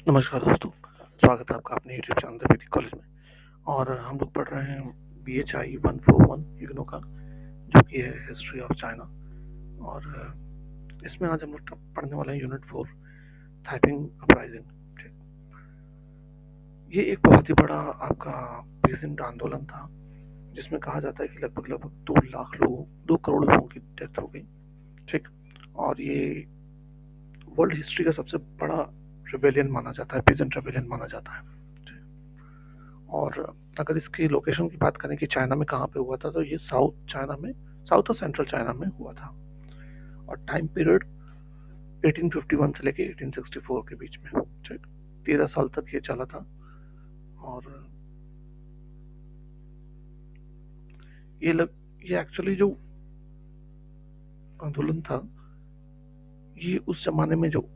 नमस्कार दोस्तों, स्वागत है आपका अपने यूट्यूब चैनल द वैदिक कॉलेज में। और हम लोग पढ़ रहे हैं BHI 141 इग्नू का, जो कि है हिस्ट्री ऑफ चाइना। और इसमें आज हम लोग पढ़ने वाले हैं यूनिट 4, थाइपिंग अपराइजिंग। ठीक, ये एक बहुत ही बड़ा आपका पीसेंट आंदोलन था, जिसमें कहा जाता है कि लगभग लगभग 2 करोड़ लोगों की डेथ हो गई। ठीक, और ये वर्ल्ड हिस्ट्री का सबसे बड़ा रिबेलियन माना जाता है, पीसेंट रिबेलियन माना जाता है। और अगर इसकी लोकेशन की बात करें कि चाइना में कहाँ पे हुआ था, तो ये साउथ और सेंट्रल चाइना में हुआ था। और टाइम पीरियड 1851 से लेके 1864 के बीच में। ठीक, 13 साल तक ये चला था। और ये एक्चुअली जो आंदोलन था, ये उस जमाने में जो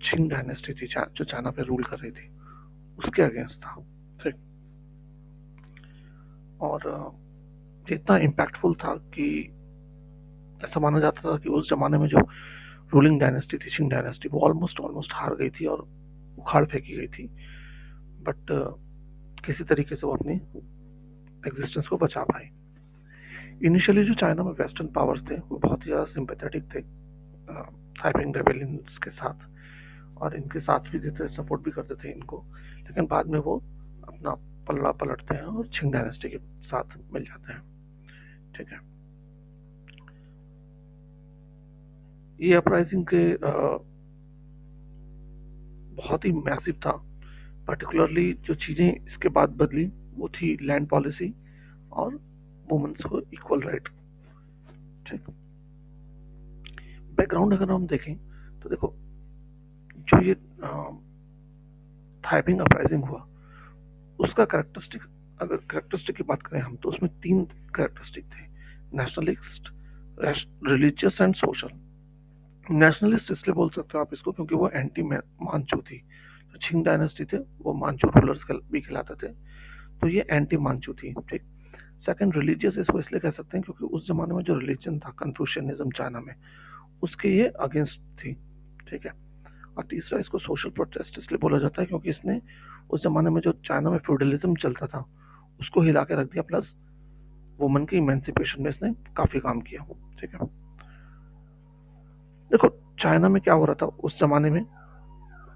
छिंग डायनेस्टी थी, जो चाइना पे रूल कर रही थी, उसके अगेंस्ट था। ठीक, और ये इतना इम्पैक्टफुल था कि ऐसा माना जाता था कि उस जमाने में जो रूलिंग डायनेस्टी थी, छिंग डायनेस्टी, वो ऑलमोस्ट हार गई थी और उखाड़ फेंकी गई थी। बट किसी तरीके से वो अपनी एग्जिस्टेंस को बचा पाई। इनिशियली जो चाइना में वेस्टर्न पावर्स थे, वो बहुत ही ज़्यादा सिंपैथेटिक थे थाइपिंग रेबेलियंस के साथ, और इनके साथ भी देते, सपोर्ट भी करते थे इनको। लेकिन बाद में वो अपना पलड़ा पलटते हैं और छिंग डायनेस्टी के साथ मिल जाते हैं। ठीक है, ये अपराइजिंग के बहुत ही मैसिव था। पर्टिकुलरली जो चीज़ें इसके बाद बदली, वो थी लैंड पॉलिसी और वुमेन्स को इक्वल राइट। ठीक, बैकग्राउंड अगर हम देखें तो देखो, जो ये थाइपिंग अपराइजिंग हुआ, उसका करेक्टरिस्टिक, अगर करेक्टरिस्टिक की बात करें हम, तो उसमें 3 करेक्टरिस्टिक थे: nationalist, religious and social. Nationalist इसलिए बोल सकते हो आप इसको क्योंकि वो एंटी मानचू थी। जो छिंग डायनेस्टी थे, वो मानचू रूलर्स भी खिलाते थे, तो ये एंटी मानचू थी। ठीक, सेकंड रिलीजियस इसको इसलिए कह सकते हैं क्योंकि उस जमाने में जो रिलीजन था, कन्फ्यूशियनिज्म चाइना में, उसके ये अगेंस्ट थी। ठीक है, और तीसरा इसको सोशल प्रोटेस्ट इसलिए बोला जाता है क्योंकि इसने उस जमाने में जो चाइना में फ्यूडलिज्म चलता था, उसको हिला के रख दिया, प्लस वुमेन की इमेंसिपेशन में इसने काफी काम किया। ठीक है, देखो चाइना में क्या हो रहा था उस जमाने में,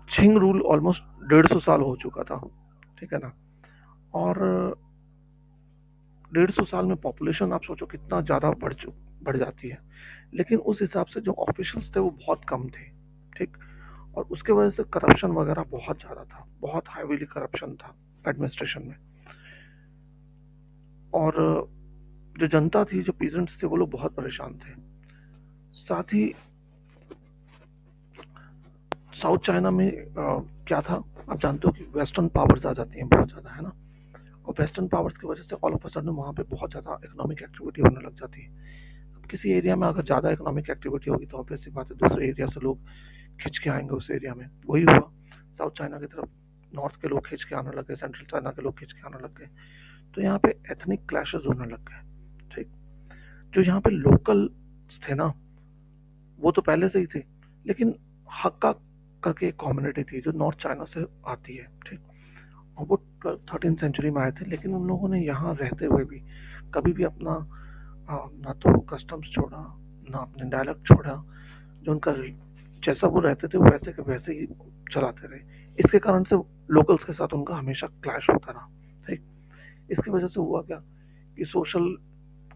छिंग रूल ऑलमोस्ट 150 साल हो चुका था। ठीक है ना, और 150 साल में पॉपुलेशन आप सोचो कितना ज्यादा बढ़ जाती है। लेकिन उस हिसाब से जो ऑफिशियल्स थे वो बहुत कम थे। ठीक, और उसके वजह से करप्शन वगैरह बहुत ज़्यादा था, बहुत हाईली करप्शन था एडमिनिस्ट्रेशन में। और जो जनता थी, जो पीजेंट्स थे, वो लोग बहुत परेशान थे। साथ ही साउथ चाइना में क्या था, आप जानते हो कि वेस्टर्न पावर्स आ जाती हैं बहुत ज़्यादा, है ना। और वेस्टर्न पावर्स की वजह से ऑल ऑफ अ सडन वहाँ पे बहुत ज़्यादा इकोनॉमिक एक्टिविटी होने लग जाती है। अब किसी एरिया में अगर ज़्यादा इकोनॉमिक एक्टिविटी होगी तो ऑब्वियस सी बात है, दूसरे एरिया से लोग खिंच के आएंगे उस एरिया में। वही हुआ साउथ चाइना की तरफ, नॉर्थ के लोग खिंच के आने लग गए, सेंट्रल चाइना के लोग खिंच के आने लग गए। तो यहाँ पे एथनिक क्लैशेस होने लग गए। ठीक, जो यहाँ पे लोकल थे ना, वो तो पहले से ही थे, लेकिन हक्का करके एक कम्युनिटी थी जो नॉर्थ चाइना से आती है। ठीक, और वो 13 सेंचुरी में आए थे, लेकिन उन लोगों ने यहाँ रहते हुए भी कभी भी अपना ना तो कस्टम्स छोड़ा, ना अपने डायलेक्ट छोड़ा। जो उनका जैसा वो रहते थे, वो वैसे के वैसे ही चलाते रहे। इसके कारण से लोकल्स के साथ उनका हमेशा क्लैश होता रहा। ठीक, इसकी वजह से हुआ क्या कि सोशल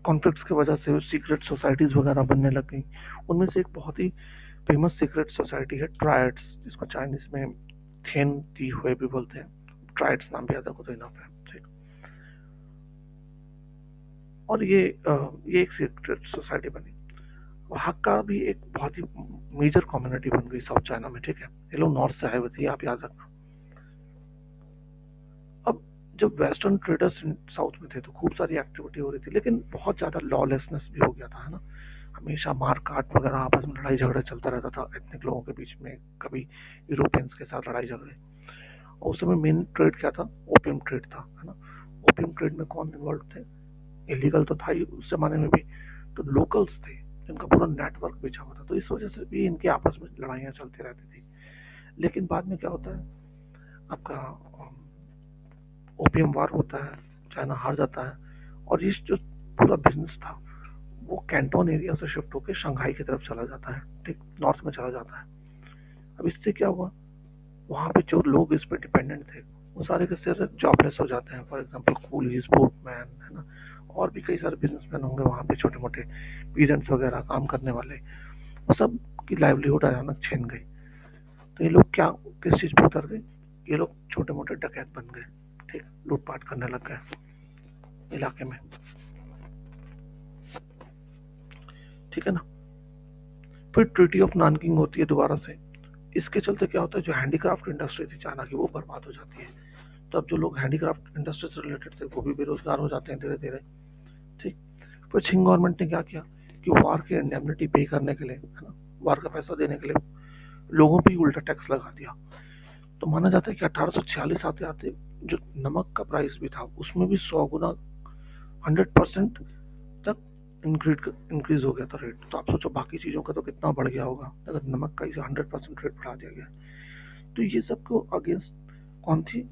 कॉन्फ्लिक्ट्स की वजह से सीक्रेट सोसाइटीज वगैरह बनने लग गई। उनमें से एक बहुत ही फेमस सीक्रेट सोसाइटी है ट्रायड्स, जिसको चाइनीज में थेन ती हुए भी बोलते हैं। ट्रायड्स नाम भी याद रखो तो इनफ है। ठीक, और ये एक सीक्रेट सोसाइटी बनी। वहाँ का भी एक बहुत ही मेजर कम्युनिटी बन गई साउथ चाइना में। ठीक है, ये लोग नॉर्थ से आए हुए थे, आप याद रखना। अब जब वेस्टर्न ट्रेडर्स साउथ में थे तो खूब सारी एक्टिविटी हो रही थी, लेकिन बहुत ज़्यादा लॉलेसनेस भी हो गया था, है ना। हमेशा मार काट वगैरह, आपस में लड़ाई झगड़ा चलता रहता था एथनिक लोगों के बीच में, कभी यूरोपियंस के साथ लड़ाई झगड़े। और उस समय मेन ट्रेड क्या था, ओपियम ट्रेड था, है ना। ओपियम ट्रेड में कौन इन्वॉल्व थे, इलीगल तो था ही उस जमाने में भी, तो लोकल्स थे जिनका पूरा नेटवर्क बिछा हुआ था। तो इस वजह से भी इनकी आपस में लड़ाइयाँ चलती रहती थी। लेकिन बाद में क्या होता है आपका ओपियम वार होता है, चाइना हार जाता है, और ये जो पूरा बिजनेस था वो कैंटोन एरिया से शिफ्ट होकर शंघाई की तरफ चला जाता है, ठीक, नॉर्थ में चला जाता है। अब इससे क्या हुआ, वहाँ पे जो लोग इस पे डिपेंडेंट थे वो सारे के सारे जॉबलेस हो जाते हैं। फॉर एग्जांपल कूलीज, बोटमैन, है ना, और भी कई सारे बिजनेसमैन होंगे वहाँ पे, छोटे मोटे पीजेंट्स वगैरह काम करने वाले, वो सब की लाइवलीहुड अचानक छिन गई। तो ये लोग क्या, किस चीज़ पे उतर गए, ये लोग छोटे मोटे डकैत बन गए, ठीक, लूटपाट करने लग गए इलाके में, ठीक है ना। फिर ट्रीटी ऑफ नानकिंग होती है दोबारा से। इसके चलते क्या होता है, जो हैंडीक्राफ्ट इंडस्ट्री थी चाइना की वो बर्बाद हो जाती है। तो अब जो लोग हैंडीक्राफ्ट इंडस्ट्री से रिलेटेड थे वो भी बेरोजगार हो जाते हैं धीरे धीरे, ठीक। फिर छिंग गवर्नमेंट ने क्या किया कि वार की इंडेमनिटी पे करने के लिए, है ना, वार का पैसा देने के लिए लोगों पे ही उल्टा टैक्स लगा दिया। तो माना जाता है कि 1846 आते आते जो नमक का प्राइस भी था उसमें भी 100 गुना, 100% तक इंक्रीज हो गया था रेट। तो आप सोचो बाकी चीज़ों का तो कितना बढ़ गया होगा अगर नमक का 100% रेट बढ़ा दिया गया। तो ये सब को अगेंस्ट कौन थी,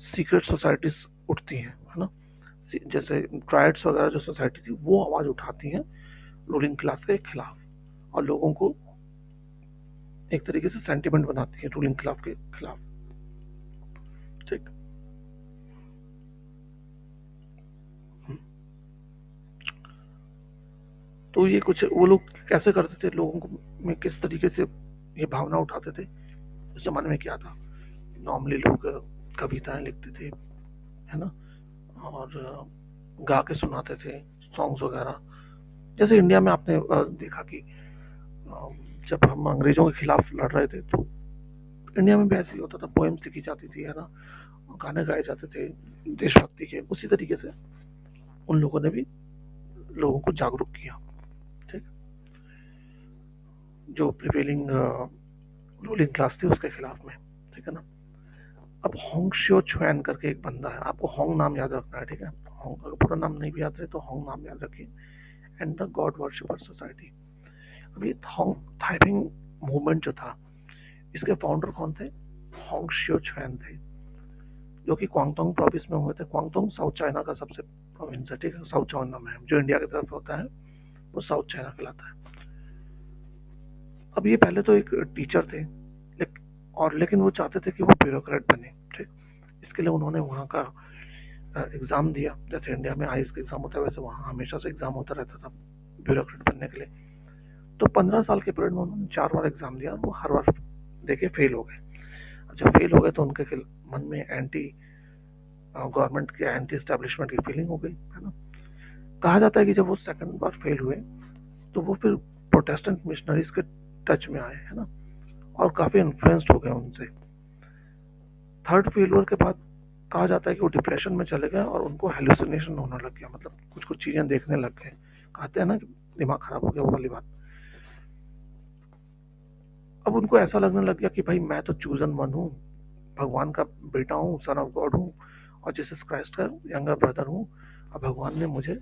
सीक्रेट सोसाइटीज उठती हैं, है ना। जैसे ट्राइड्स वगैरह जो सोसाइटी थी वो आवाज़ उठाती हैं रूलिंग क्लास के खिलाफ, और लोगों को एक तरीके से सेंटिमेंट बनाती है रूलिंग क्लास के खिलाफ, ठीक। तो ये कुछ वो लोग कैसे करते थे, लोगों को में किस तरीके से ये भावना उठाते थे। उस जमाने में क्या था, नॉर्मली लोग कविताएं लिखते थे, है ना, और गा के सुनाते थे सॉन्ग्स वगैरह। जैसे इंडिया में आपने देखा कि जब हम अंग्रेजों के खिलाफ लड़ रहे थे तो इंडिया में भी ऐसे ही होता था, पोएम्स लिखी जाती थी, है ना, गाने गाए जाते थे देशभक्ति के। उसी तरीके से उन लोगों ने भी लोगों को जागरूक किया, ठीक, जो प्रिवेलिंग रूलिंग क्लास थी उसके खिलाफ में, ठीक है ना। अब होंग शियो छुएन करके एक बंदा है, आपको होंग नाम याद रखना है, ठीक है। होंग अगर पूरा नाम नहीं भी याद रहे तो होंग नाम याद रखिए। And the God worshipper society. अभी होंग थाइपिंग मूवमेंट जो था इसके फाउंडर कौन थे, होंग शियो छुएन थे, जो कि क्वांगतोंग प्रोविंस में हुए थे। क्वांगतोंग साउथ चाइना का सबसे प्रोविंस है, ठीक है, साउथ चाइना में है, जो इंडिया की तरफ होता है वो साउथ चाइना कहलाता है। अब ये पहले तो एक टीचर थे, लेकिन वो चाहते थे कि वो ब्यूरोक्रेट बने, ठीक। इसके लिए उन्होंने वहाँ का एग्ज़ाम दिया, जैसे इंडिया में आईएएस का एग्ज़ाम होता है वैसे वहाँ हमेशा से एग्ज़ाम होता रहता था ब्यूरोक्रेट बनने के लिए। तो 15 साल के पीरियड में उन्होंने 4 बार एग्ज़ाम दिया और वो हर बार देके फेल हो गए। जब फेल हो गए तो उनके मन में एंटी गवर्नमेंट के, एंटी स्टैब्लिशमेंट की फीलिंग हो गई, है ना। कहा जाता है कि जब वो सेकंड बार फेल हुए तो वो फिर प्रोटेस्टेंट मिशनरीज के टच में आए, है ना, और काफ़ी इन्फ्लुएंस्ड हो गए उनसे। थर्ड फेलियर के बाद कहा जाता है कि वो डिप्रेशन में चले गए और उनको हेलुसिनेशन होने लग गया, मतलब कुछ कुछ चीज़ें देखने लग गए। कहते हैं ना कि दिमाग खराब हो गया, वो वाली बात। अब उनको ऐसा लगने लग गया कि भाई मैं तो चूजन वन हूँ, भगवान का बेटा हूँ, सन ऑफ गॉड हूँ, और जीसस क्राइस्ट का यंगर ब्रदर हूँ, और भगवान ने मुझे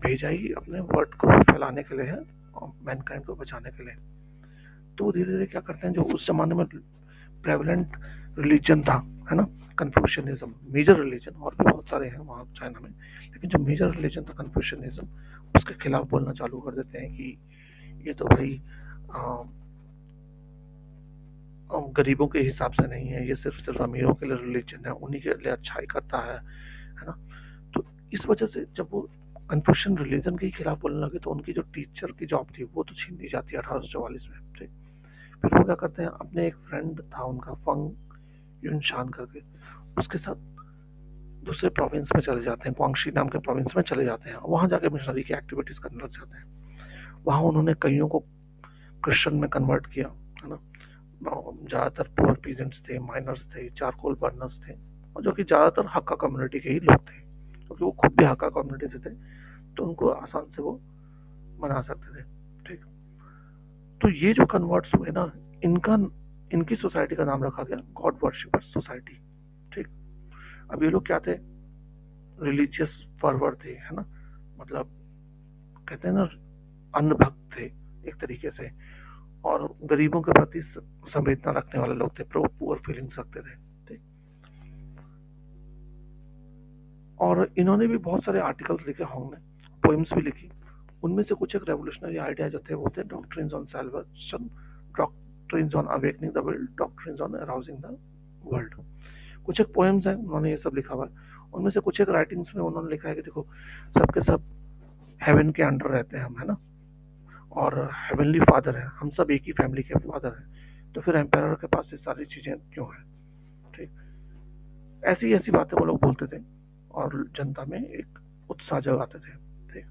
भेजा ही अपने वर्ड को फैलाने के लिए है और मैनकाइंड को बचाने के लिए। तो धीरे धीरे क्या करते हैं, जो उस जमाने में प्रेवलेंट रिलीजन था, है ना, कन्फ्यूशनिज्म, मेजर रिलीजन, और भी बहुत सारे हैं वहाँ चाइना में, लेकिन जो मेजर रिलीजन था कन्फ्यूशनिज्म, उसके खिलाफ बोलना चालू कर देते हैं कि ये तो भाई गरीबों के हिसाब से नहीं है, ये सिर्फ सिर्फ अमीरों के लिए रिलीजन है, उन्हीं के लिए अच्छाई करता है ना। तो इस वजह से जब वो कन्फ्यूशन रिलीजन के खिलाफ बोलने लगे तो उनकी जो टीचर की जॉब थी वो तो छीन ली जाती है 1844 में, ठीक। फिर वो क्या करते हैं, अपने एक फ्रेंड था उनका फंग यूनशान करके, उसके साथ दूसरे प्रोविंस में चले जाते हैं, क्वांगशी नाम के प्रोविंस में चले जाते हैं, वहाँ जाके मिशनरी की एक्टिविटीज करने लग जाते हैं। वहाँ उन्होंने कईयों को क्रिश्चियन में कन्वर्ट किया, है ना। ज़्यादातर पुअर पीजेंट्स थे, माइनर्स थे, चारकोल बर्नर्स थे, और जो कि ज़्यादातर हक्का कम्युनिटी के ही लोग थे, क्योंकि वो खुद भी हक्का कम्युनिटी से थे तो उनको आसान से वो मना सकते थे, ठीक। तो ये जो कन्वर्ट्स हुए ना, इनका इनकी सोसाइटी का नाम रखा गया गॉड वर्शिपर्स सोसाइटी, ठीक। अब ये लोग क्या थे, रिलीजियस फर्वर थे, है ना, मतलब कहते हैं ना, अन्न भक्त थे एक तरीके से, और गरीबों के प्रति संवेदना रखने वाले लोग थे, प्रो पुअर फीलिंग्स रखते थे, ठीक। और इन्होंने भी बहुत सारे आर्टिकल्स लिखे, होंग ने पोइम्स भी लिखी। उनमें से कुछ एक रेवोल्यूशनरी आइडिया जो थे वो थे doctrines on salvation, doctrines on awakening the world, doctrines on arousing the world. कुछ एक पोएम्स हैं, उन्होंने ये सब लिखा हुआ है। उनमें से कुछ एक राइटिंग्स में उन्होंने लिखा है कि देखो सबके सब हेवन के अंडर रहते हैं हम, है ना, और हेवनली फादर है, हम सब एक ही फैमिली के फादर हैं, तो फिर एम्पायर के पास ये सारी चीज़ें क्यों हैं। ठीक, ऐसी ऐसी बातें वो लोग बोलते थे और जनता में एक उत्साह जगाते थे। ठीक,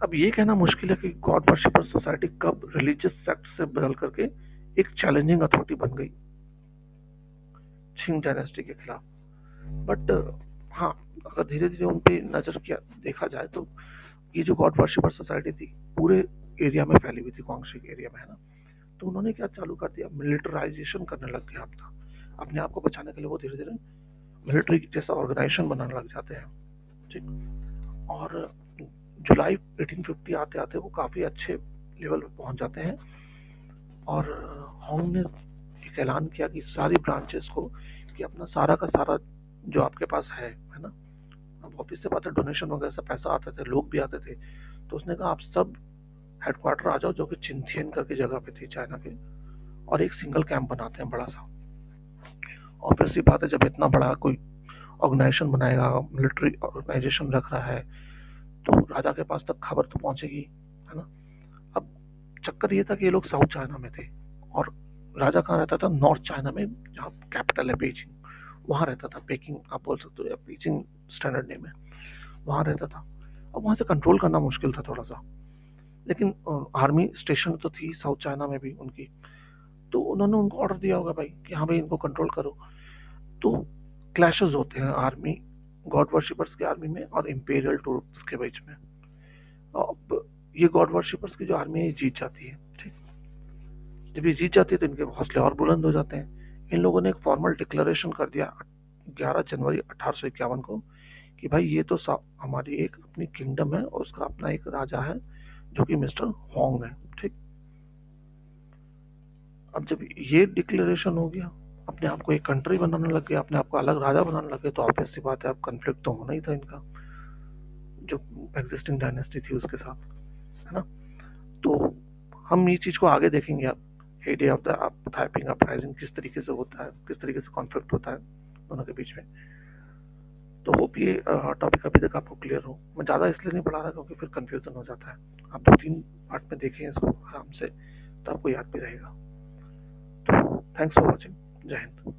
अब ये कहना मुश्किल है कि गॉड वर्शिपर सोसाइटी कब रिलीजियस सेक्ट से बदल करके एक चैलेंजिंग अथॉरिटी बन गई छिंग डायनेस्टी के खिलाफ। बट हाँ, अगर धीरे धीरे उन पे नजर किया देखा जाए तो ये जो गॉड वर्शिपर सोसाइटी थी पूरे एरिया में फैली हुई थी, क्वांगशी एरिया में, है ना। तो उन्होंने क्या चालू कर दिया, मिलिटराइजेशन करने लग गया अपना, अपने आप को बचाने के लिए वो धीरे धीरे मिलिट्री जैसा ऑर्गेनाइजेशन बनाने लग जाते हैं। ठीक, और जुलाई 1850 आते आते वो काफ़ी अच्छे लेवल पे पहुंच जाते हैं और होंग ने एक ऐलान किया कि सारी ब्रांचेस को कि अपना सारा का सारा जो आपके पास है ना, अब ऑफिस से बात है, डोनेशन वगैरह से पैसा आते थे, लोग भी आते थे, तो उसने कहा आप सब हेडक्वार्टर आ जाओ जो कि चिंथियन करके जगह पे थी चाइना के, और एक सिंगल कैंप बनाते हैं बड़ा सा। ऑब्वियसली बात है जब इतना बड़ा कोई ऑर्गेनाइजेशन बनाएगा, मिलिट्री ऑर्गेनाइजेशन रख रहा है, तो राजा के पास तक खबर तो पहुंचेगी, है ना। अब चक्कर ये था कि ये लोग साउथ चाइना में थे और राजा कहाँ रहता था, नॉर्थ चाइना में, जहाँ कैपिटल है बेजिंग, वहाँ रहता था। पेकिंग आप बोल सकते हो या बीजिंग स्टैंडर्ड नेम है, वहाँ रहता था। अब वहाँ से कंट्रोल करना मुश्किल था थोड़ा सा, लेकिन आर्मी स्टेशन तो थी साउथ चाइना में भी उनकी, तो उन्होंने उनको ऑर्डर दिया होगा भाई कि हाँ भाई इनको कंट्रोल करो। तो क्लैशेस होते हैं आर्मी, गॉड वर्शिपर्स की आर्मी में और इंपीरियल ट्रूप्स के बीच में। अब ये गॉड वर्शिपर्स की जो आर्मी है ये जीत जाती है। ठीक, जब ये जीत जाती है तो इनके हौसले और बुलंद हो जाते हैं। इन लोगों ने एक फॉर्मल डिक्लेरेशन कर दिया 11 जनवरी 1851 को कि भाई ये तो हमारी एक अपनी किंगडम है और उसका अपना एक राजा है जो कि मिस्टर होंग है। ठीक, अब जब ये डिक्लेरेशन हो गया, अपने आप को एक कंट्री बनाने लग गया, अपने आप को अलग राजा बनाने लगे, तो ऑब्वियस सी बात है अब कन्फ्लिक्ट तो होना ही था इनका जो एग्जिस्टिंग डायनेस्टी थी उसके साथ, है ना। तो हम ये चीज को आगे देखेंगे अब, हेडे ऑफ द ताइपिंग अपराइजिंग किस तरीके से होता है, किस तरीके से कॉन्फ्लिक्ट होता है दोनों के बीच में। तो होप ये टॉपिक अभी तक आपको क्लियर हो। मैं ज़्यादा इसलिए नहीं पढ़ा रहा क्योंकि फिर कंफ्यूजन हो जाता है। आप 2-3 पार्ट में देखें इसको आराम से, तो आपको याद भी रहेगा। तो थैंक्स फॉर वॉचिंग। जय हिंद।